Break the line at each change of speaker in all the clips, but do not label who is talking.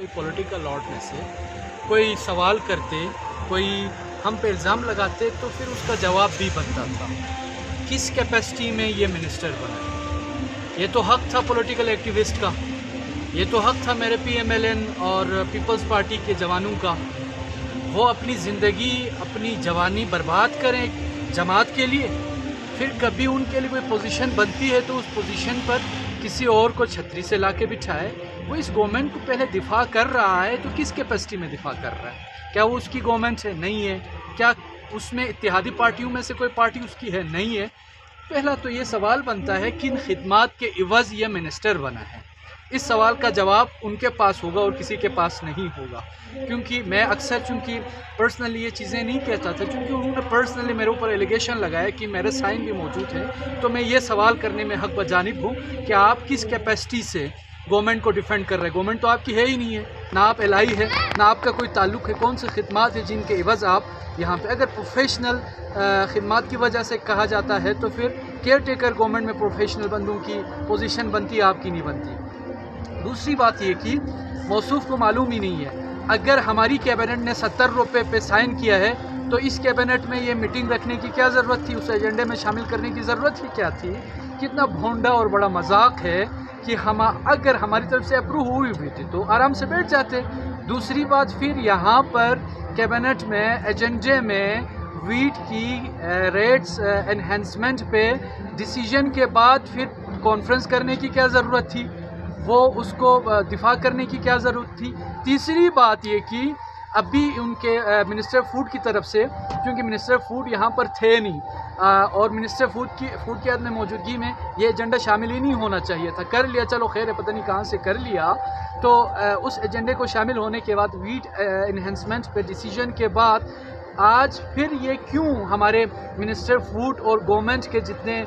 कोई political lot में से कोई सवाल करते, कोई हम पे इल्ज़ाम लगाते तो फिर उसका जवाब भी बनता था। किस कैपेसिटी में ये मिनिस्टर बना? ये तो हक था पॉलिटिकल एक्टिविस्ट का, ये तो हक था मेरे PMLN और पीपल्स पार्टी के जवानों का। वो अपनी ज़िंदगी, अपनी जवानी बर्बाद करें जमात के लिए, फिर कभी उनके लिए कोई पोजीशन बनती है तो उस पोजीशन पर किसी और को छतरी से लाके बिठाए। वो इस गवर्नमेंट को पहले दिफा कर रहा है तो किस कैपेसिटी में दिफा कर रहा है? क्या वो उसकी गवर्नमेंट है? नहीं है। क्या उसमें इत्तेहादी पार्टियों में से कोई पार्टी उसकी है? नहीं है। पहला तो ये सवाल बनता है किन खिदमात के इवज़ ये मिनिस्टर बना है। इस सवाल का जवाब उनके पास होगा और किसी के पास नहीं होगा, क्योंकि मैं अक्सर चूँकि पर्सनली ये चीज़ें नहीं कहता था, क्योंकि उन्होंने पर्सनली मेरे ऊपर एलिगेशन लगाया कि मेरे साइन भी मौजूद हैं, तो मैं ये सवाल करने में हक़ बजानिब हूँ कि आप किस कैपेसिटी से गवर्नमेंट को डिफेंड कर रहे हैं। गवर्नमेंट तो आपकी है ही नहीं है, ना आप LI है, ना आपका कोई ताल्लुक़ है। कौन से खिदमात है जिनके इवज़ आप यहाँ पे, अगर प्रोफेशनल खिदमात की वजह से कहा जाता है तो फिर केयर टेकर गवर्नमेंट में प्रोफेशनल बंदों की पोजीशन बनती है, आपकी नहीं बनती। दूसरी बात ये कि मौसूफ को मालूम ही नहीं है, अगर हमारी कैबिनेट ने 70 रुपये पे साइन किया है तो इस कैबिनेट में ये मीटिंग रखने की क्या ज़रूरत थी? उस एजेंडे में शामिल करने की ज़रूरत ही क्या थी? कितना भोंडा और बड़ा मजाक है कि हम अगर हमारी तरफ से अप्रूव हुई भी थी तो आराम से बैठ जाते। दूसरी बात, फिर यहाँ पर कैबिनेट में एजेंडे में वीट की रेट्स एनहेंसमेंट पे डिसीजन के बाद फिर कॉन्फ्रेंस करने की क्या ज़रूरत थी? वो उसको दिफा करने की क्या ज़रूरत थी? तीसरी बात ये कि अभी उनके मिनिस्टर फूड की तरफ से, क्योंकि मिनिस्टर फूड यहाँ पर थे नहीं और मिनिस्टर फूड की आदमी मौजूदगी में ये एजेंडा शामिल ही नहीं होना चाहिए था। कर लिया, चलो खैर है, पता नहीं कहाँ से कर लिया। तो उस एजेंडे को शामिल होने के बाद वीट एनहेंसमेंट पे डिसीजन के बाद आज फिर ये क्यों हमारे मिनिस्टर फूड और गवर्नमेंट के जितने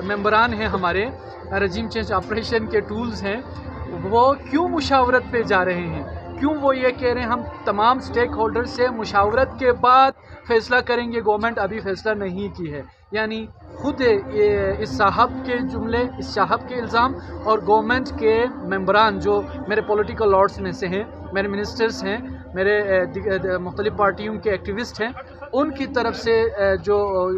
मेंबरान हैं, हमारे रजीम चेंज ऑपरेशन के टूल्स हैं, वो क्यों मुशावरत पे जा रहे हैं? क्यों वो ये कह रहे हैं हम तमाम स्टेक होल्डर से मुशावरत के बाद फ़ैसला करेंगे, गवर्नमेंट अभी फ़ैसला नहीं की है? यानी खुद इस साहब के जुमले, इस साहब के इल्ज़ाम और गवर्नमेंट के मेंबरान जो मेरे पॉलिटिकल लॉर्ड्स में से हैं, मेरे मिनिस्टर्स हैं, मेरे मुख्तलिफ़ पार्टियों के एक्टिविस्ट हैं, उनकी तरफ से जो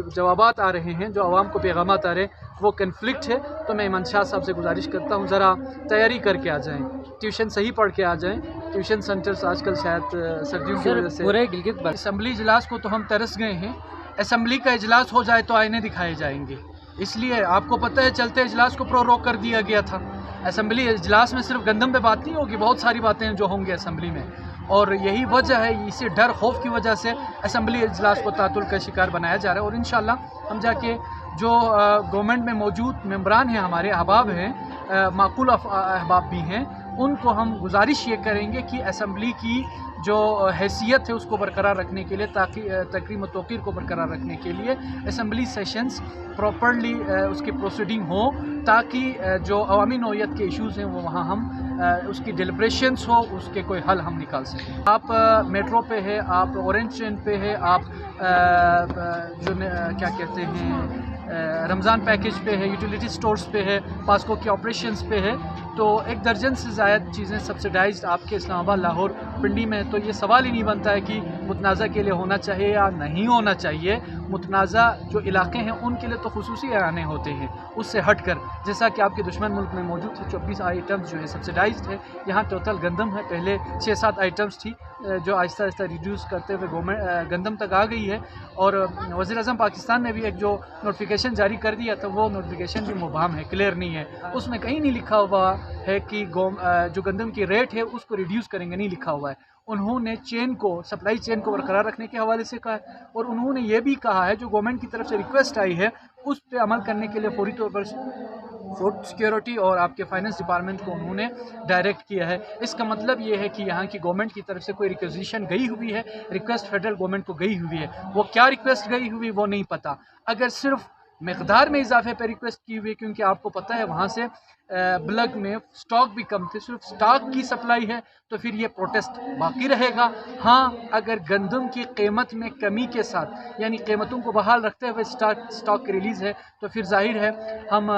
जवाबात आ रहे हैं, जो आवाम को पैगामात आ रहे हैं, वो कन्फ्लिक्ट है। तो मैं इमाम शाह साहब से गुजारिश करता हूँ ज़रा तैयारी करके आ जाएँ, ट्यूशन सही पढ़ के आ जाएँ। ट्यूशन सेंटर्स आजकल शायद सर्दियों की वजह से पूरे गिलगित असम्बली इजलास को तो हम तरस गए हैं। असम्बली का इजलास हो जाए तो आईने दिखाए जाएंगे, इसलिए आपको पता है चलते इजलास को प्रोरोक कर दिया गया था। असम्बली इजलास में सिर्फ गंदम पे बात नहीं होगी, बहुत सारी बातें जो होंगी असम्बली में, और यही वजह है, इसी डर खौफ की वजह से असम्बली इजलास को तातुल का शिकार बनाया जा रहा है। और इंशाल्लाह हम जाके जो गवर्नमेंट में मौजूद मेंबरान हैं, हमारे अहबाब हैं, माकूल अहबाब भी हैं, उनको हम गुजारिश ये करेंगे कि असम्बली की जो हैसियत है उसको बरकरार रखने के लिए, ताकि तकरीम व तौक़ीर को बरकरार रखने के लिए असम्बली सेशंस प्रॉपरली उसकी प्रोसीडिंग हो, ताकि जो अवामी नौइयत के इश्यूज़ हैं वो वहाँ हम उसकी डिलिब्रेशंस हो, उसके कोई हल हम निकाल सकें। आप मेट्रो पे है, आप ऑरेंज ट्रेन पे है, आप जो क्या कहते हैं रमज़ान पैकेज पे है, यूटिलिटी स्टोर्स पे है, पास्को के ऑपरेशंस पे है, तो 1 दर्जन से ज़ायद चीज़ें सब्सिडाइज्ड आपके इस्लामाबाद, लाहौर, पिंडी में। तो ये सवाल ही नहीं बनता है कि मुतनाज़ा के लिए होना चाहिए या नहीं होना चाहिए। मुतनाज़ा जो इलाके हैं उनके लिए तो खुसूसी ऐलाने होते हैं, उससे हट कर, जैसा कि आपके दुश्मन मुल्क में मौजूद है 24 आइटम्स जो है सब्सिडाइज्ड है, यहाँ टोटल गंदम है, पहले 6-7 आइटम्स थी जो आहिस्ता आहिस्ता रिड्यूस करते हुए गवर्नमेंट गंदम तक आ गई है। और वज़ीर-ए-आज़म पाकिस्तान ने भी एक जो नोटिफिकेशन जारी कर दिया था, वो नोटिफिकेशन भी मुबहम है, क्लियर नहीं है। उसमें कहीं नहीं लिखा हुआ है कि जो गंदम की रेट है उसको रिड्यूस करेंगे, नहीं लिखा हुआ है। उन्होंने चेन को, सप्लाई चेन को बरकरार रखने के हवाले से कहा है, और उन्होंने ये भी कहा है जो गवर्नमेंट की तरफ से रिक्वेस्ट आई है उस पर अमल करने के लिए फौरी तौर पर फूड सिक्योरिटी और आपके फाइनेंस डिपार्टमेंट को उन्होंने डायरेक्ट किया है। इसका मतलब ये है कि यहाँ की गवर्नमेंट की तरफ से कोई रिक्वेजिशन गई हुई है, रिक्वेस्ट फेडरल गवर्नमेंट को गई हुई है। वो क्या रिक्वेस्ट गई हुई वो नहीं पता। अगर सिर्फ مقدار میں اضافے پہ ریکویسٹ کی ہوئی ہے، کیونکہ آپ کو پتہ ہے وہاں سے بلک میں سٹاک بھی کم تھے، صرف سٹاک کی سپلائی ہے، تو پھر یہ پروٹیسٹ باقی رہے گا۔ ہاں اگر گندم کی قیمت میں کمی کے ساتھ یعنی قیمتوں کو بحال رکھتے ہوئے سٹاک کی ریلیز ہے تو پھر ظاہر ہے ہم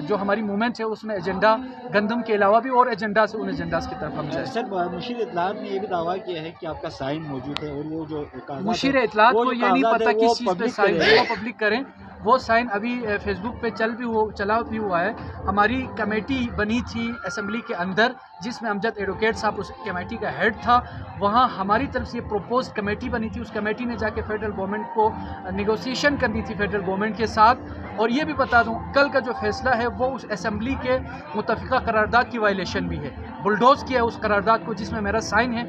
جو ہماری موومنٹ ہے اس میں ایجنڈا گندم کے علاوہ بھی اور ایجنڈا سے ان ایجنڈاز کی طرف ہم جائیں۔
سر مشیر اطلاعات نے یہ بھی دعویٰ کیا ہے کہ آپ کا سائن موجود ہے، اور وہ جو
مشیر اطلاعات کو یہ نہیں پتہ کس چیز پہ سائن ہے، وہ پبلک کریں۔ وہ سائن ابھی فیس بک پہ چلا بھی ہوا ہے۔ ہماری کمیٹی بنی تھی اسمبلی کے اندر جس میں امجد ایڈوکیٹ صاحب اس کمیٹی کا ہیڈ تھا، وہاں ہماری طرف سے یہ پروپوزڈ کمیٹی بنی تھی، اس کمیٹی نے جا کے فیڈرل گورنمنٹ کو نیگوسیشن کرنی تھی فیڈرل گورنمنٹ کے ساتھ۔ اور یہ بھی بتا دوں کل کا جو فیصلہ ہے وہ اس اسمبلی کے متفقہ قرارداد کی وائلیشن بھی ہے، بلڈوز کیا ہے اس قرارداد کو جس میں میرا سائن ہے۔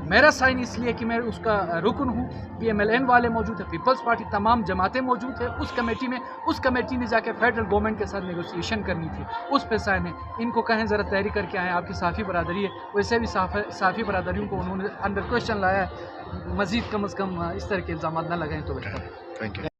میرا سائن اس لیے کہ میں اس کا رکن ہوں، پی ایم ایل این والے موجود ہیں، پیپلز پارٹی تمام جماعتیں موجود ہیں اس کمیٹی میں، اس کمیٹی نے جا کے فیڈرل گورنمنٹ کے ساتھ نیگوسیشن کرنی تھی، اس پہ سائن ہے۔ ان کو کہیں ذرا تحری کر کے آئیں، آپ کی صحافی برادری ہے، ویسے بھی صحافی برادریوں کو انہوں نے انڈر کویشچن لایا ہے، مزید کم از کم اس طرح کے الزامات نہ لگائیں تو بہتر ہے۔